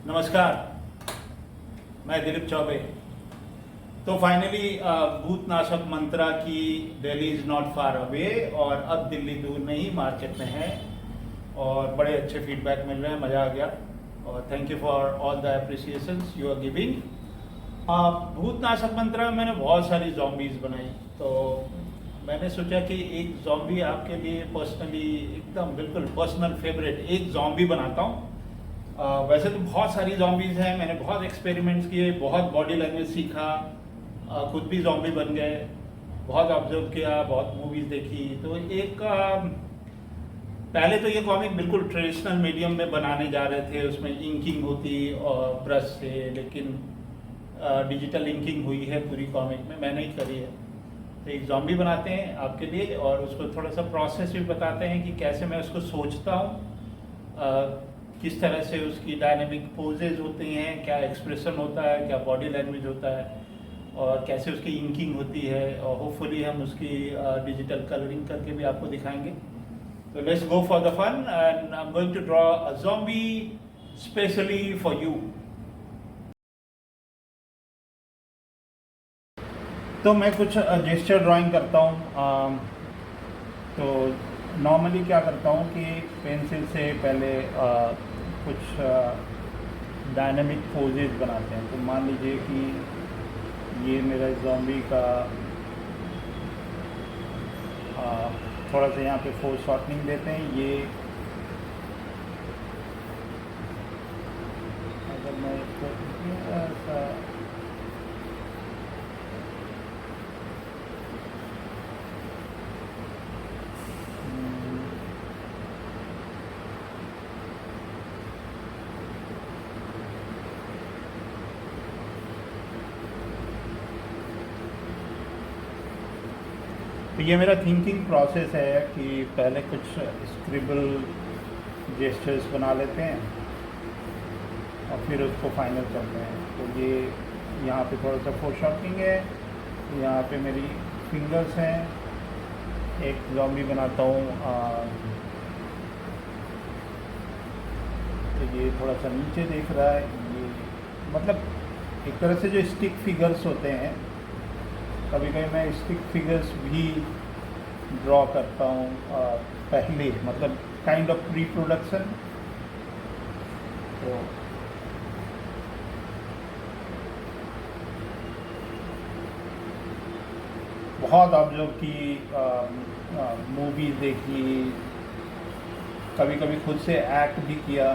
नमस्कार, मैं दिलीप चौबे। तो फाइनली भूतनाशक मंत्रा की Delhi is not far away और अब दिल्ली दूर नहीं मार्केट में है और बड़े अच्छे फीडबैक मिल रहे हैं, मज़ा आ गया और thank you for all the appreciations you are giving. Bhootnashak Mantra मैंने बहुत सारी जॉम्बीज़ बनाई, तो मैंने सोचा कि एक जॉम्बी आपके लिए पर्सनली एकदम बिल्कुल पर्सनल फेवरेट एक जॉम्बी बनाता हूँ। वैसे तो बहुत सारी जॉम्बीज़ हैं, मैंने बहुत एक्सपेरिमेंट्स किए, बहुत बॉडी लैंग्वेज सीखा, खुद भी जॉम्बी बन गए, बहुत ऑब्जर्व किया, बहुत मूवीज़ देखी। तो एक पहले तो ये कॉमिक बिल्कुल ट्रेडिशनल मीडियम में बनाने जा रहे थे, उसमें इंकिंग होती और ब्रश से, लेकिन डिजिटल इंकिंग हुई है पूरी कॉमिक में, मैंने ही करी है। तो एक जॉम्बी बनाते हैं आपके लिए और उसको थोड़ा सा प्रोसेस भी बताते हैं कि कैसे मैं उसको सोचता हूँ, किस तरह से उसकी डायनेमिक पोजेज होती हैं, क्या एक्सप्रेशन होता है, क्या बॉडी लैंग्वेज होता है और कैसे उसकी इंकिंग होती है, और होपफुली हम उसकी डिजिटल कलरिंग करके भी आपको दिखाएंगे। तो let's go for the fun and I am going to draw a zombie specially for you. तो मैं कुछ जेस्चर ड्राइंग करता हूँ। तो नॉर्मली क्या करता हूँ कि पेंसिल से पहले कुछ डायनामिक पोजेज बनाते हैं। तो मान लीजिए कि ये मेरा ज़ॉम्बी का थोड़ा सा यहाँ पे फोर्स शॉर्टनिंग देते हैं। ये अगर मैं इसको ऐसा तो ये मेरा थिंकिंग प्रोसेस है कि पहले कुछ स्क्रिबल जेस्चर्स बना लेते हैं और फिर उसको फाइनल करते हैं। तो ये यहाँ पे थोड़ा सा फोरशॉर्टनिंग है, यहाँ पे मेरी फिंगर्स हैं। एक ज़ॉम्बी बनाता हूँ, तो ये थोड़ा सा नीचे देख रहा है। ये मतलब एक तरह से जो स्टिक फिगर्स होते हैं, कभी कभी मैं स्टिक फिगर्स भी ड्रॉ करता हूँ पहले, मतलब काइंड ऑफ प्री प्रोडक्शन। तो बहुत ऑब्जर्व की, मूवीज़ देखी, कभी कभी खुद से एक्ट भी किया।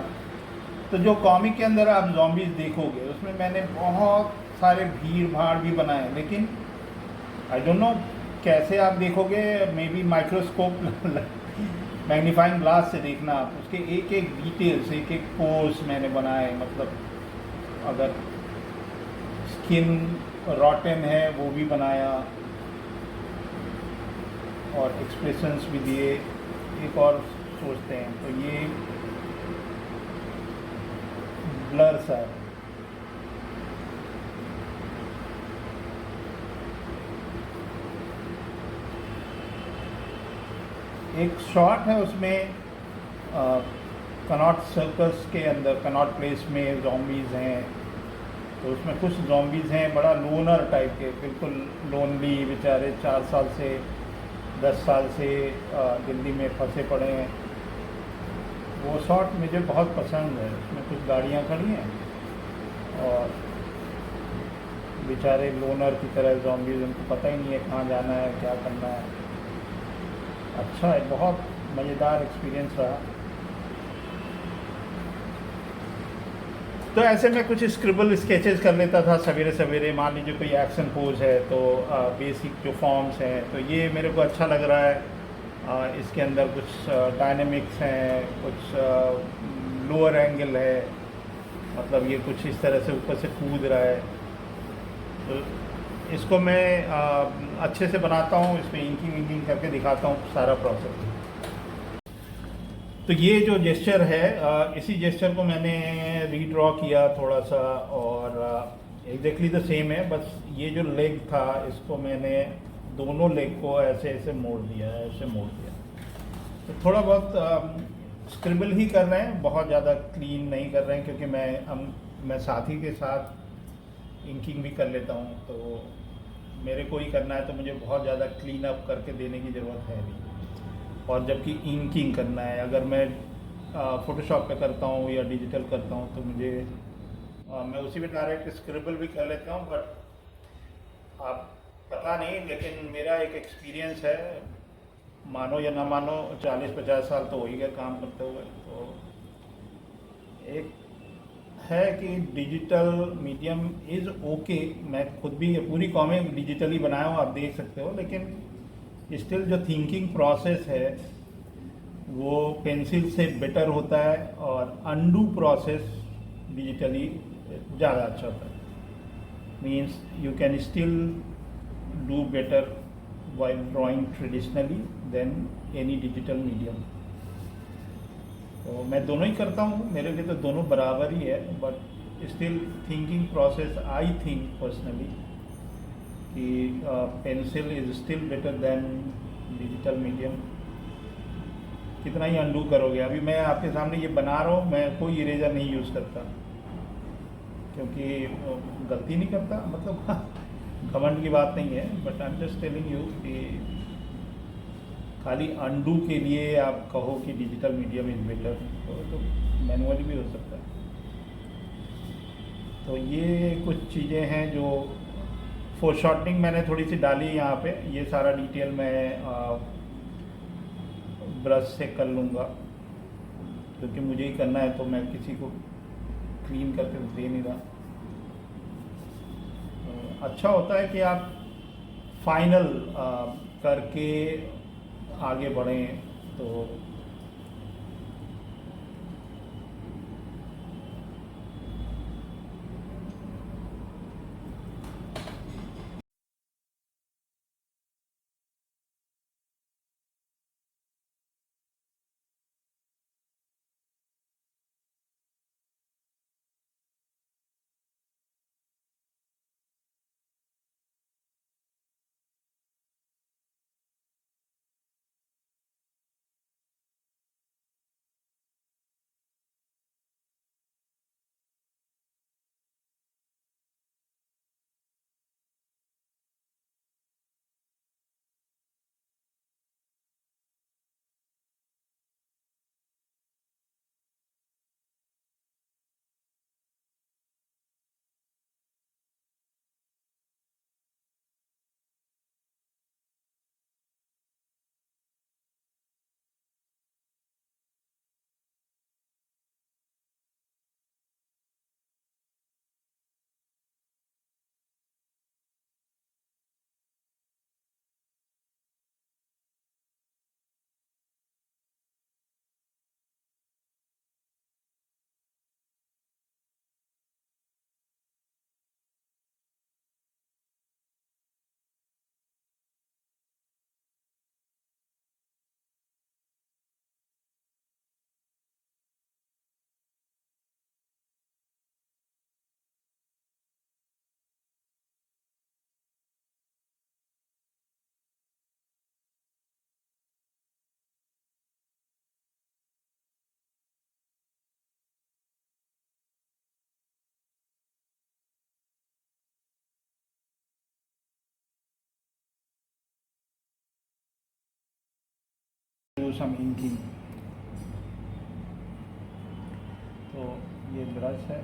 तो जो कॉमिक के अंदर आप ज़ॉम्बीज़ देखोगे उसमें मैंने बहुत सारे भीड़ भाड़ भी बनाए, लेकिन आई डोंट नो कैसे आप देखोगे। May be microscope magnifying glass से देखना आप, उसके एक एक डिटेल्स, एक एक पोर्स मैंने बनाए। मतलब अगर स्किन रॉटन है वो भी बनाया और एक्सप्रेशंस भी दिए। एक और सोचते हैं, तो ये ब्लर सा है। एक शॉट है उसमें कनॉट सर्कस के अंदर, कनॉट प्लेस में ज़ॉम्बीज़ हैं। तो उसमें कुछ ज़ॉम्बीज़ हैं बड़ा लोनर टाइप के, बिल्कुल लोनली बेचारे, 4 साल से 10 साल से दिल्ली में फंसे पड़े हैं। वो शॉट मुझे बहुत पसंद है। उसमें कुछ गाड़ियाँ खड़ी हैं और बेचारे लोनर की तरह ज़ॉम्बीज़, उनको पता ही नहीं है कहाँ जाना है, क्या करना है। अच्छा है, बहुत मज़ेदार एक्सपीरियंस रहा। तो ऐसे में कुछ स्क्रिबल स्केचेस कर लेता था सवेरे सवेरे। मान लीजिए कोई एक्शन पोज है तो बेसिक जो फॉर्म्स हैं, तो ये मेरे को अच्छा लग रहा है। इसके अंदर कुछ डायनेमिक्स हैं, कुछ लोअर एंगल है, मतलब ये कुछ इस तरह से ऊपर से कूद रहा है। तो इसको मैं अच्छे से बनाता हूँ, इसमें इंकिंग विंकिंग करके दिखाता हूँ सारा प्रोसेस। तो ये जो जेस्चर है, इसी जेस्चर को मैंने रीड्रॉ किया थोड़ा सा और एग्जैक्टली द सेम है, बस ये जो लेग था इसको मैंने दोनों लेग को ऐसे ऐसे मोड़ दिया है, ऐसे मोड़ दिया। तो थोड़ा बहुत स्क्रिबल ही कर रहे हैं, बहुत ज़्यादा क्लीन नहीं कर रहे हैं, क्योंकि मैं साथी के साथ इंकिंग भी कर लेता हूँ, तो मेरे को ही करना है, तो मुझे बहुत ज़्यादा क्लीन अप करके देने की ज़रूरत है नहीं। और जबकि इंकिंग करना है, अगर मैं फ़ोटोशॉप पे करता हूँ या डिजिटल करता हूँ, तो मुझे मैं उसी में डायरेक्ट स्क्रिबल भी कर लेता हूँ। बट आप पता नहीं, लेकिन मेरा एक एक्सपीरियंस है, मानो या ना मानो 40-50 साल तो हो ही गए काम करते हुए, तो एक है कि डिजिटल मीडियम इज़ ओके। मैं खुद भी ये पूरी कॉमिक डिजिटली बनाया हूँ, आप देख सकते हो, लेकिन स्टिल जो थिंकिंग प्रोसेस है वो पेंसिल से बेटर होता है, और अंडू प्रोसेस डिजिटली ज़्यादा अच्छा होता है। Means you can still do better while drawing traditionally than any digital medium। तो मैं दोनों ही करता हूँ, मेरे लिए तो दोनों बराबर ही है, but still thinking process I think personally कि pencil is still better than digital medium. कितना ही अंडू करोगे, अभी मैं आपके सामने ये बना रहा हूँ, मैं कोई इरेजर नहीं यूज़ करता, क्योंकि गलती नहीं करता, मतलब घमंड की बात नहीं है, but I am just telling you कि खाली अंडू के लिए आप कहो कि डिजिटल मीडियम इज़ बेटर, तो मैनुअली भी हो सकता है। तो ये कुछ चीज़ें हैं जो फोरशॉर्टनिंग मैंने थोड़ी सी डाली यहाँ पे, ये सारा डिटेल मैं ब्रश से कर लूँगा, क्योंकि मुझे ही करना है, तो मैं किसी को क्लीन करके दे नहीं रहा। तो अच्छा होता है कि आप फाइनल करके आगे बढ़ें, तो do some inking। तो ये ब्रश है,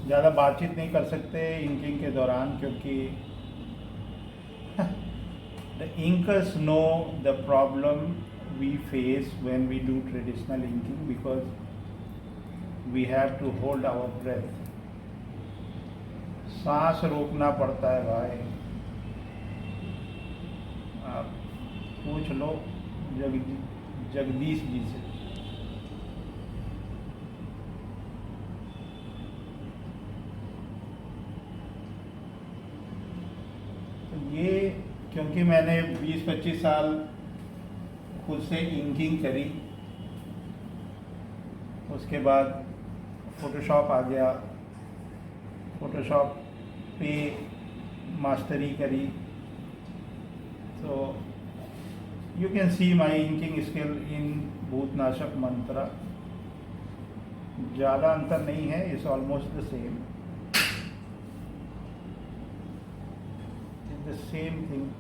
ज़्यादा बातचीत नहीं कर सकते इंकिंग के दौरान, क्योंकि the inkers know the problem we face when we do traditional inking, because we have to hold our breath। सांस रोकना पड़ता है भाई। आप पूछ लो जगदीश जी से। क्योंकि मैंने 20-25 साल खुद से इंकिंग करी, उसके बाद फ़ोटोशॉप आ गया, फ़ोटोशॉप पे मास्टरी करी, तो you can see my inking skill in Bhootnashak Mantra. ज़्यादा अंतर नहीं है, it's almost the same, the same thing.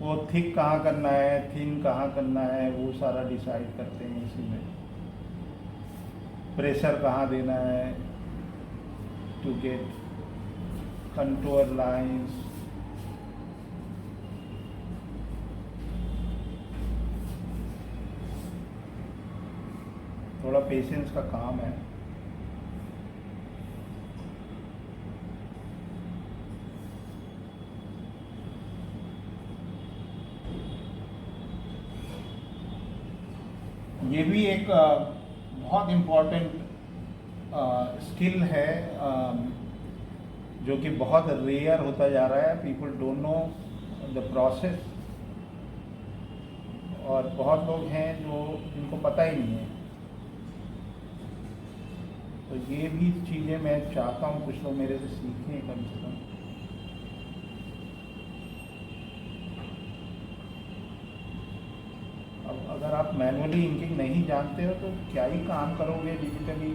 वो थिक कहाँ करना है, थिन कहाँ करना है, वो सारा डिसाइड करते हैं इसी में। प्रेशर कहाँ देना है टू गेट कंटूर लाइंस। थोड़ा पेशेंस का काम है। ये भी एक बहुत इम्पोर्टेंट स्किल है, जो कि बहुत रेयर होता जा रहा है। People don't know the process, और बहुत लोग हैं जो जिनको पता ही नहीं है। तो ये भी चीज़ें मैं चाहता हूँ कुछ लोग मेरे से सीखें कम से कम। अब अगर आप मैनुअली इंकिंग नहीं जानते हो तो क्या ही काम करोगे digitally.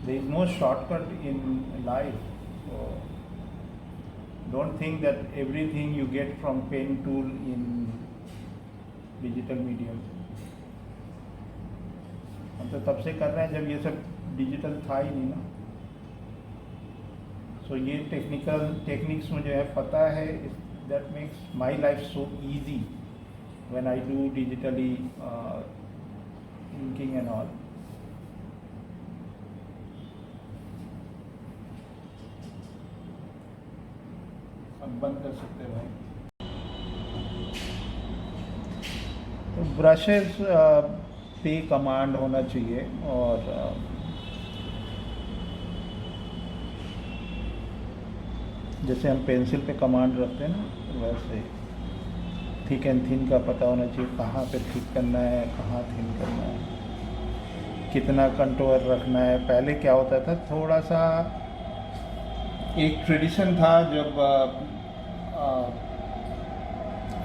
There is no shortcut in life. So don't think that everything you get from pen tool in digital medium। हम तो तब से कर रहे हैं जब ये सब डिजिटल था ही नहीं ना। सो ये टेक्निक्स मुझे है पता है, that makes my life so easy when I do digitally inking and all. बंद कर सकते हैं भाई। तो ब्रशेस पे कमांड होना चाहिए, और जैसे हम पेंसिल पे कमांड रखते हैं ना, वैसे थिक एंड थिन का पता होना चाहिए, कहाँ पे थिक करना है, कहाँ थिन करना है, कितना कंटूर रखना है। पहले क्या होता था, थोड़ा सा एक ट्रेडिशन था जब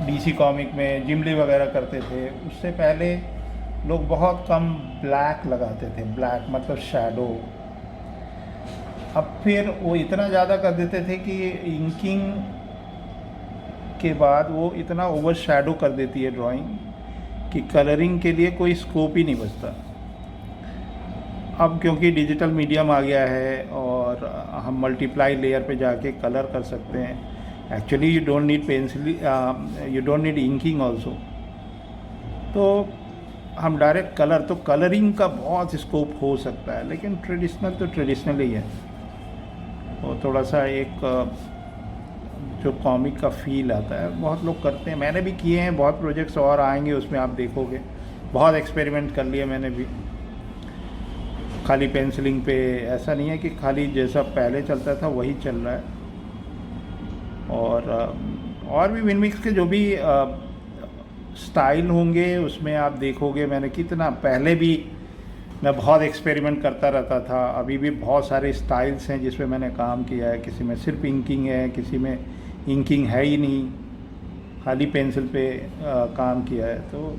डीसी कॉमिक में जिमली वगैरह करते थे, उससे पहले लोग बहुत कम ब्लैक लगाते थे। ब्लैक मतलब शैडो। अब फिर वो इतना ज़्यादा कर देते थे कि इंकिंग के बाद वो इतना ओवर शैडो कर देती है ड्राइंग कि कलरिंग के लिए कोई स्कोप ही नहीं बचता। अब क्योंकि डिजिटल मीडियम आ गया है और हम मल्टीप्लाई लेयर पे जाके कलर कर सकते हैं। Actually you don't need pencil, you don't need inking also. तो हम डायरेक्ट कलर, तो कलरिंग का बहुत स्कोप हो सकता है, लेकिन ट्रेडिशनल तो ट्रेडिशनल ही है। और थोड़ा सा एक जो कॉमिक का फील आता है, बहुत लोग करते हैं, मैंने भी किए हैं, बहुत प्रोजेक्ट्स और आएंगे उसमें आप देखोगे। बहुत एक्सपेरिमेंट कर लिए मैंने भी। खाली पेंसिलिंग पे ऐसा नहीं है कि खाली जैसा पहले चलता था वही चल रहा है। और भी विनमिक्स के जो भी स्टाइल होंगे उसमें आप देखोगे, मैंने कितना पहले भी मैं बहुत एक्सपेरिमेंट करता रहता था। अभी भी बहुत सारे स्टाइल्स हैं जिसमें मैंने काम किया है। किसी में सिर्फ इंकिंग है, किसी में इंकिंग है ही नहीं, खाली पेंसिल पे काम किया है। तो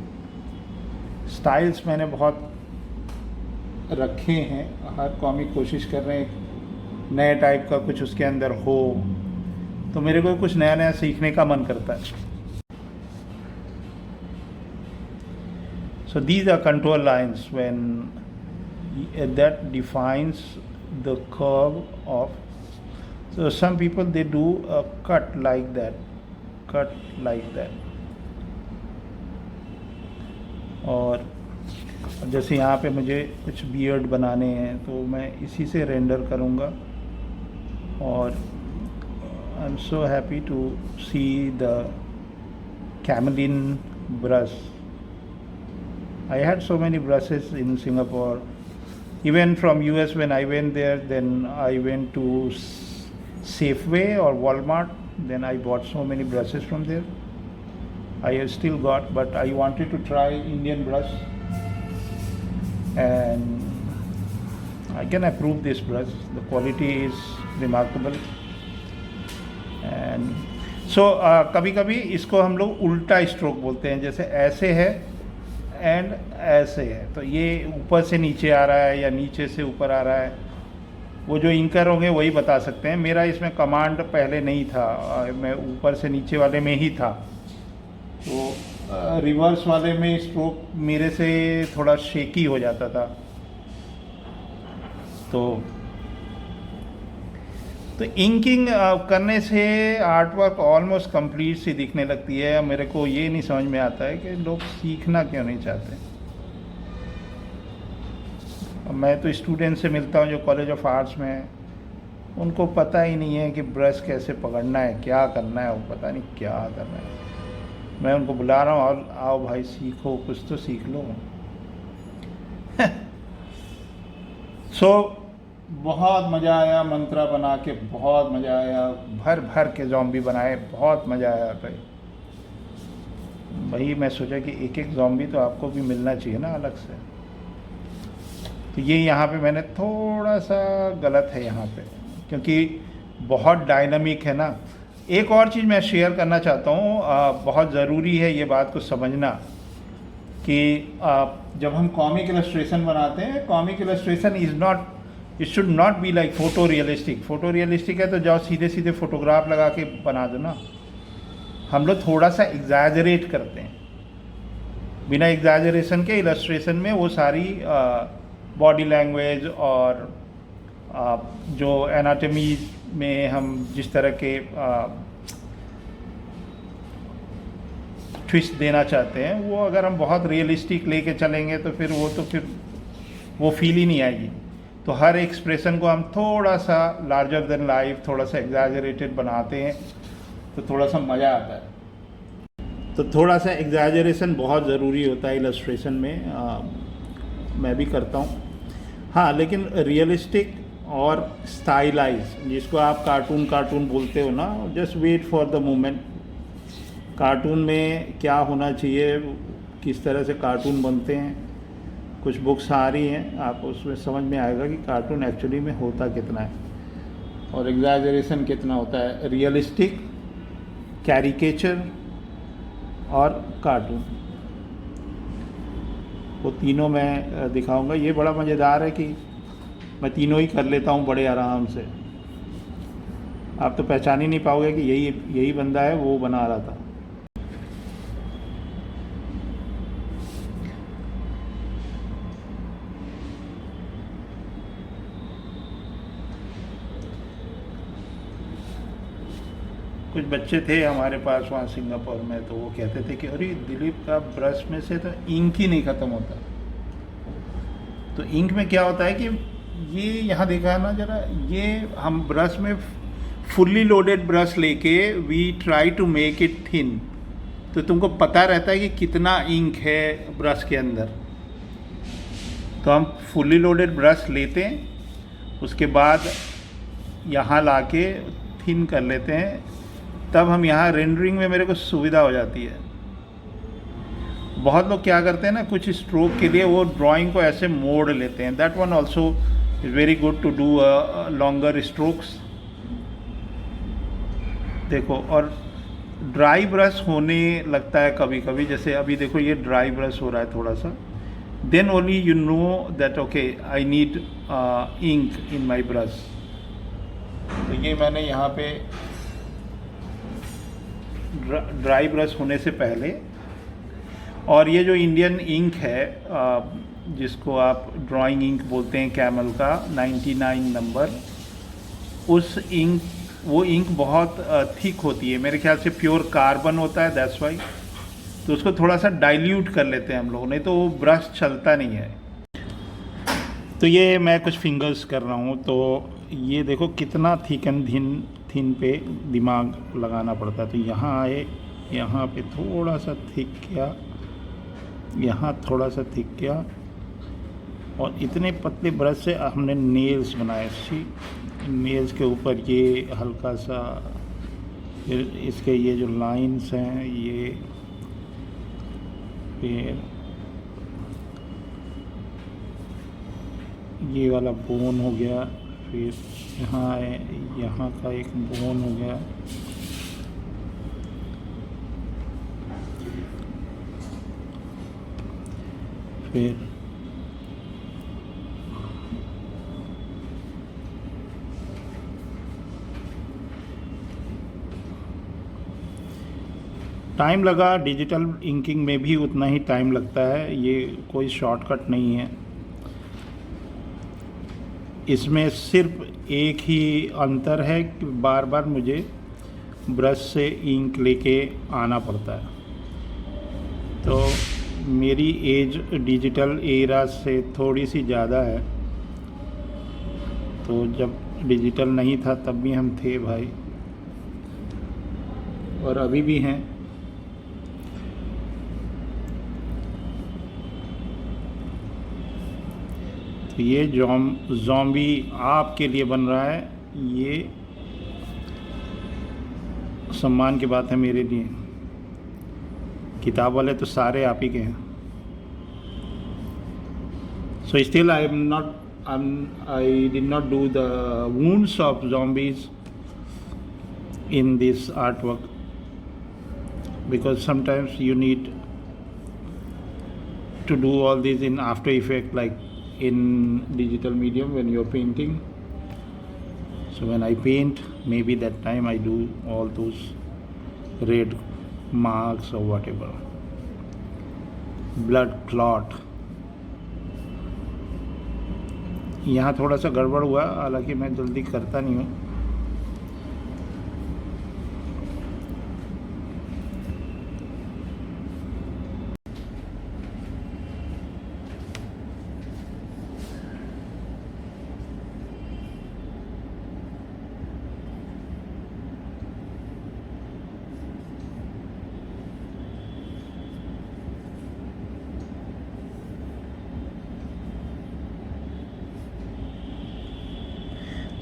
स्टाइल्स मैंने बहुत रखे हैं। हर कॉमिक कोशिश कर रहे हैं नए टाइप का कुछ उसके अंदर हो, तो मेरे को कुछ नया नया सीखने का मन करता है। So these are contour lines when that defines the curve of. So some people they do a cut like that. और जैसे यहाँ पे मुझे कुछ बियर्ड बनाने हैं तो मैं इसी से रेंडर करूँगा। और I am so happy to see the Camlin brush. I had so many brushes in Singapore. Even from US when I went there, then I went to Safeway or Walmart. Then I bought so many brushes from there. I have still got, but I wanted to try Indian brush, and I can approve this brush. The quality is remarkable. And so कभी कभी इसको हम लोग उल्टा stroke बोलते हैं, जैसे ऐसे है एंड ऐसे है, तो ये ऊपर से नीचे आ रहा है या नीचे से ऊपर आ रहा है, वो जो इंकर होंगे वही बता सकते हैं। मेरा इसमें कमांड पहले नहीं था, मैं ऊपर से नीचे वाले में ही था, तो रिवर्स वाले में स्ट्रोक मेरे से थोड़ा शेकी हो जाता था। तो इंकिंग करने से आर्ट वर्क ऑलमोस्ट कंप्लीट सी दिखने लगती है। मेरे को ये नहीं समझ में आता है कि लोग सीखना क्यों नहीं चाहते। मैं तो स्टूडेंट से मिलता हूँ जो कॉलेज ऑफ आर्ट्स में है, उनको पता ही नहीं है कि ब्रश कैसे पकड़ना है, क्या करना है, वो पता नहीं क्या करना है। मैं उनको बुला रहा हूँ और आओ भाई सीखो, कुछ तो सीख लो। बहुत मज़ा आया मंत्रा बना के, बहुत मज़ा आया। भर भर के ज़ॉम्बी बनाए, बहुत मज़ा आया भाई। मैं सोचा कि एक एक ज़ॉम्बी तो आपको भी मिलना चाहिए ना अलग से। तो ये यहाँ पे मैंने थोड़ा सा गलत है यहाँ पे, क्योंकि बहुत डायनामिक है ना। एक और चीज़ मैं शेयर करना चाहता हूँ, बहुत ज़रूरी है ये बात को समझना कि जब हम कॉमिक इलस्ट्रेशन बनाते हैं, comic illustration it should not be like photo realistic. Photo realistic है तो जाओ सीधे सीधे फ़ोटोग्राफ लगा के बना दो ना। हम लोग थोड़ा सा एग्जैजरेट करते हैं। बिना एग्जैजरेशन के इलस्ट्रेशन में वो सारी बॉडी लैंग्वेज और जो एनाटॉमी में हम जिस तरह के ट्विस्ट देना चाहते हैं, वो अगर हम बहुत रियलिस्टिक लेके चलेंगे तो फिर वो फील ही नहीं आएगी। तो हर एक्सप्रेशन को हम थोड़ा सा लार्जर देन लाइफ, थोड़ा सा एग्जैजरेटेड बनाते हैं, तो थोड़ा सा मज़ा आता है। तो थोड़ा सा एग्जैजरेशन बहुत ज़रूरी होता है इलस्ट्रेशन में। मैं भी करता हूँ, हाँ, लेकिन रियलिस्टिक और स्टाइलाइज, जिसको आप कार्टून बोलते हो ना, just wait for the moment. Cartoon में क्या होना चाहिए, किस तरह से कार्टून बनते हैं, कुछ बुक्स आ रही हैं, आपको उसमें समझ में आएगा कि कार्टून एक्चुअली में होता कितना है और एग्जैजरेशन कितना होता है। रियलिस्टिक, कैरिकेचर और कार्टून, वो तीनों मैं दिखाऊंगा। ये बड़ा मज़ेदार है कि मैं तीनों ही कर लेता हूँ बड़े आराम से। आप तो पहचान ही नहीं पाओगे कि यही बंदा है वो बना रहा था। कुछ बच्चे थे हमारे पास वहाँ सिंगापुर में, तो वो कहते थे कि अरे दिलीप का ब्रश में से तो इंक ही नहीं ख़त्म होता। तो इंक में क्या होता है कि ये यहाँ देखा है ना जरा, ये हम ब्रश में फुल्ली लोडेड ब्रश लेके we try to make it thin, तो तुमको पता रहता है कि कितना इंक है ब्रश के अंदर। तो हम फुल्ली लोडेड ब्रश लेते हैं, उसके बाद यहाँ लाके थिन कर लेते हैं, तब हम यहाँ रेंडरिंग में मेरे को सुविधा हो जाती है। बहुत लोग क्या करते हैं ना, कुछ स्ट्रोक के लिए वो ड्राइंग को ऐसे मोड़ लेते हैं। That one also is very good to do longer strokes. देखो, और ड्राई ब्रश होने लगता है कभी कभी, जैसे अभी देखो ये ड्राई ब्रश हो रहा है थोड़ा सा, then only you know that okay I need ink in my brush. तो ये मैंने यहाँ पे ड्राई ब्रश होने से पहले, और ये जो इंडियन इंक है जिसको आप ड्राइंग इंक बोलते हैं, कैमल का 99 नंबर, उस इंक, वो इंक बहुत थिक होती है, मेरे ख्याल से प्योर कार्बन होता है, दैट्स वाई। तो उसको थोड़ा सा डाइल्यूट कर लेते हैं हम लोग, नहीं तो वो ब्रश चलता नहीं है। तो ये मैं कुछ फिंगर्स कर रहा हूँ, तो ये देखो कितना थिक एंड थिन पे दिमाग लगाना पड़ता है। तो यहाँ आए, यहाँ पे थोड़ा सा थिक किया, यहाँ थोड़ा सा थिक किया, और इतने पतले ब्रश से हमने नेल्स बनाए। सी नेल्स के ऊपर ये हल्का सा, फिर इसके ये जो लाइंस हैं ये, फिर ये वाला बोन हो गया, फिर यहाँ का एक बोन हो गया, फिर टाइम लगा। डिजिटल इंकिंग में भी उतना ही टाइम लगता है, ये कोई शॉर्टकट नहीं है। इसमें सिर्फ एक ही अंतर है कि बार बार मुझे ब्रश से इंक लेके आना पड़ता है। तो मेरी एज डिजिटल एरा से थोड़ी सी ज़्यादा है, तो जब डिजिटल नहीं था तब भी हम थे भाई, और अभी भी हैं। तो ये ज़ॉम्बी आपके लिए बन रहा है, ये सम्मान की बात है मेरे लिए। किताब वाले तो सारे आप ही के हैं। So still I did not do the wounds of zombies in this artwork, because sometimes you need to do all this in After Effects, like in digital medium when you're painting. So when I paint, maybe that time I do all those red marks or whatever, blood clot. यहाँ थोड़ा सा गड़बड़ हुआ, हालांकि मैं जल्दी करता नहीं हूँ।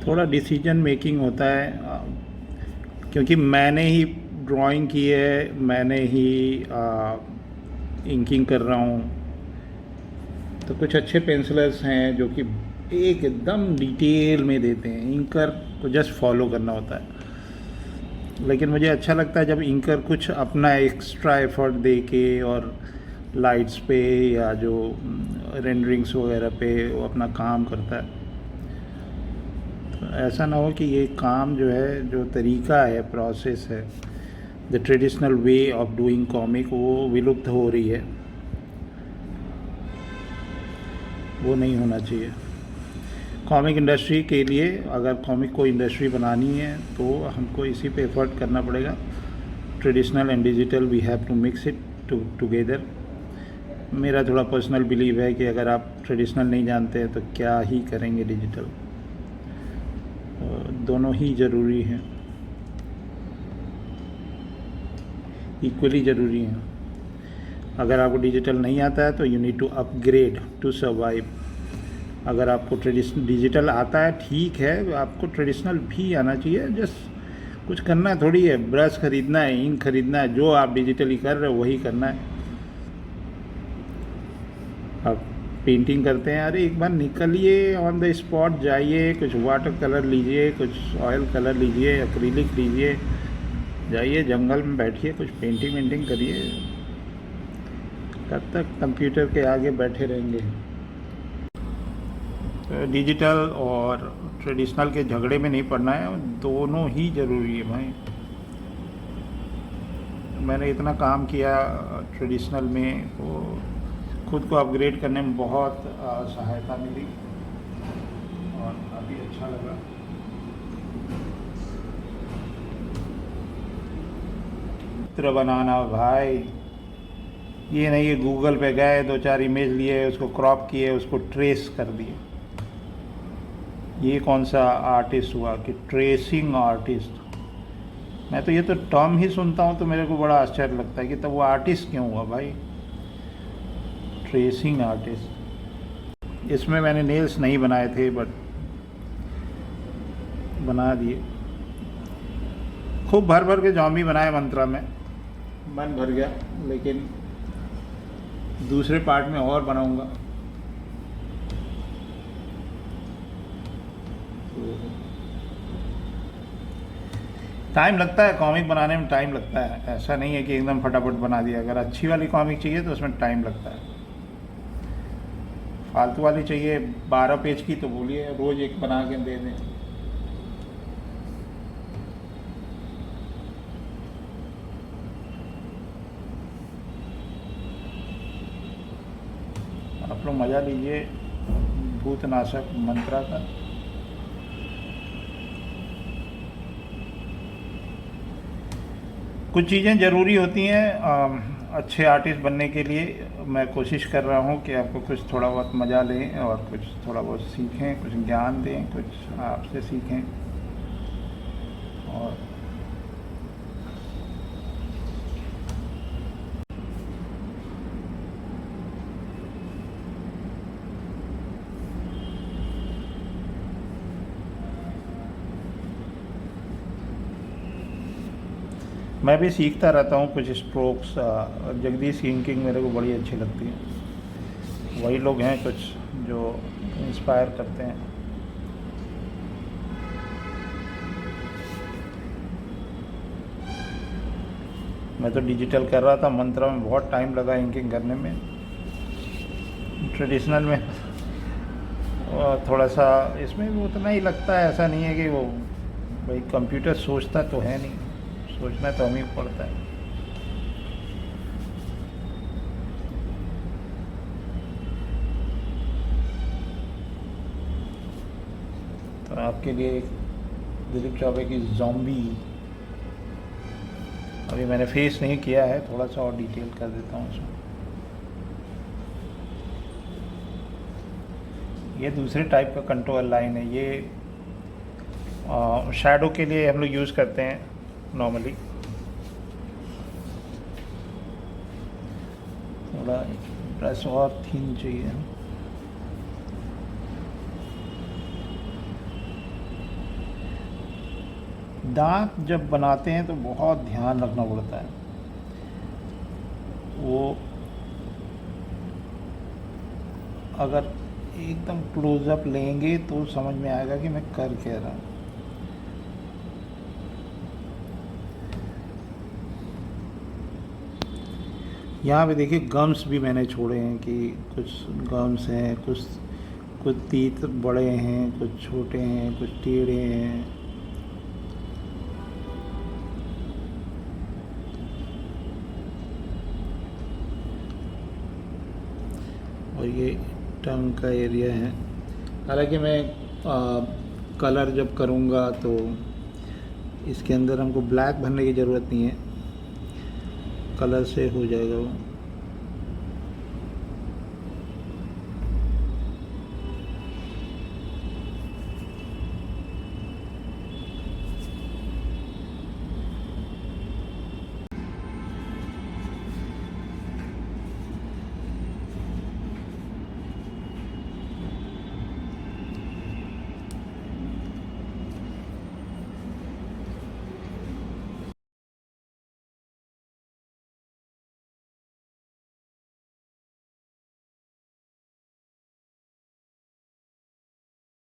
थोड़ा डिसीजन मेकिंग होता है, क्योंकि मैंने ही ड्राइंग की है, मैंने ही इंकिंग कर रहा हूँ। तो कुछ अच्छे पेंसिलर्स हैं जो कि एकदम डिटेल में देते हैं, इंकर को जस्ट फॉलो करना होता है। लेकिन मुझे अच्छा लगता है जब इंकर कुछ अपना एक्स्ट्रा एफर्ट दे के और लाइट्स पे या जो रेंडरिंग्स वगैरह पे वो अपना काम करता है। ऐसा ना हो कि ये काम जो है, जो तरीका है, प्रोसेस है, the traditional way of doing comic, वो विलुप्त हो रही है। वो नहीं होना चाहिए। कॉमिक इंडस्ट्री के लिए, अगर कॉमिक को इंडस्ट्री बनानी है तो हमको इसी पे एफर्ट करना पड़ेगा। Traditional and digital, we have to mix it together. मेरा थोड़ा पर्सनल बिलीव है कि अगर आप ट्रेडिशनल नहीं जानते हैं तो क्या ही करेंगे डिजिटल। दोनों ही ज़रूरी हैं, इक्वली ज़रूरी हैं। अगर आपको डिजिटल नहीं आता है तो you need to upgrade to survive. अगर आपको डिजिटल आता है ठीक है, आपको ट्रेडिशनल भी आना चाहिए। जस्ट कुछ करना थोड़ी है, ब्रश खरीदना है, इंक खरीदना है, जो आप डिजिटली कर रहे हो वही करना है। अब पेंटिंग करते हैं, अरे एक बार निकलिए, ऑन द स्पॉट जाइए, कुछ वाटर कलर लीजिए, कुछ ऑयल कलर लीजिए, एक्रिलिक लीजिए, जाइए जंगल में बैठिए, कुछ पेंटिंग करिए। कब तक कंप्यूटर के आगे बैठे रहेंगे। डिजिटल और ट्रेडिशनल के झगड़े में नहीं पड़ना है, दोनों ही ज़रूरी है भाई। मैंने इतना काम किया ट्रेडिशनल में, तो खुद को अपग्रेड करने में बहुत सहायता मिली और काफ़ी अच्छा लगा। चित्र बनाना भाई, ये नहीं कि गूगल पे गए, 2-4 इमेज लिए, उसको क्रॉप किए, उसको ट्रेस कर दिए। ये कौन सा आर्टिस्ट हुआ कि ट्रेसिंग आर्टिस्ट? मैं तो ये तो टर्म ही सुनता हूँ तो मेरे को बड़ा आश्चर्य लगता है कि तब वो आर्टिस्ट क्यों हुआ भाई, ट्रेसिंग आर्टिस्ट। इसमें मैंने नेल्स नहीं बनाए थे, बट बना दिए, खूब भर भर के जॉम्बी बनाए मंत्रा में, मन भर गया। लेकिन दूसरे पार्ट में और बनाऊंगा। टाइम लगता है कॉमिक बनाने में, टाइम लगता है, ऐसा नहीं है कि एकदम फटाफट बना दिया। अगर अच्छी वाली कॉमिक चाहिए तो उसमें टाइम लगता है। फालतू वाली चाहिए 12 पेज की तो बोलिए, रोज़ एक बना के दे दें। आप लोग मज़ा लीजिए भूतनाशक मंत्रा का। कुछ चीज़ें ज़रूरी होती हैं अच्छे आर्टिस्ट बनने के लिए। मैं कोशिश कर रहा हूँ कि आपको कुछ थोड़ा बहुत मज़ा लें और कुछ थोड़ा बहुत सीखें, कुछ ज्ञान दें, कुछ आपसे सीखें। और मैं भी सीखता रहता हूँ कुछ स्ट्रोक्स। जगदीश की इंकिंग मेरे को बड़ी अच्छी लगती है। वही लोग हैं कुछ जो इंस्पायर करते हैं। मैं तो डिजिटल कर रहा था, मंत्रा में बहुत टाइम लगा इंकिंग करने में। ट्रेडिशनल में थोड़ा सा इसमें भी उतना ही लगता है, ऐसा नहीं है कि वो भाई कंप्यूटर सोचता तो है नहीं, सोचना तो हमें पड़ता है। तो आपके लिए एक दिलीप चौबे की ज़ॉम्बी, अभी मैंने फेस नहीं किया है, थोड़ा सा और डिटेल कर देता हूँ उसमें। ये दूसरे टाइप का कंट्रोल लाइन है। ये शैडो के लिए हम लोग यूज़ करते हैं नॉर्मली। थोड़ा ब्रश और थिन चाहिए। दांत जब बनाते हैं तो बहुत ध्यान रखना पड़ता है। वो अगर एकदम क्लोज़अप लेंगे तो समझ में आएगा कि मैं कर क्या रहा हूँ। यहाँ पे देखिए गम्स भी मैंने छोड़े हैं कि कुछ गम्स हैं, कुछ तीत बड़े हैं, कुछ छोटे हैं, कुछ टेढ़े हैं। और ये टंग का एरिया है। हालांकि मैं कलर जब करूँगा तो इसके अंदर हमको ब्लैक भरने की ज़रूरत नहीं है, कलर से हो जाएगा वो।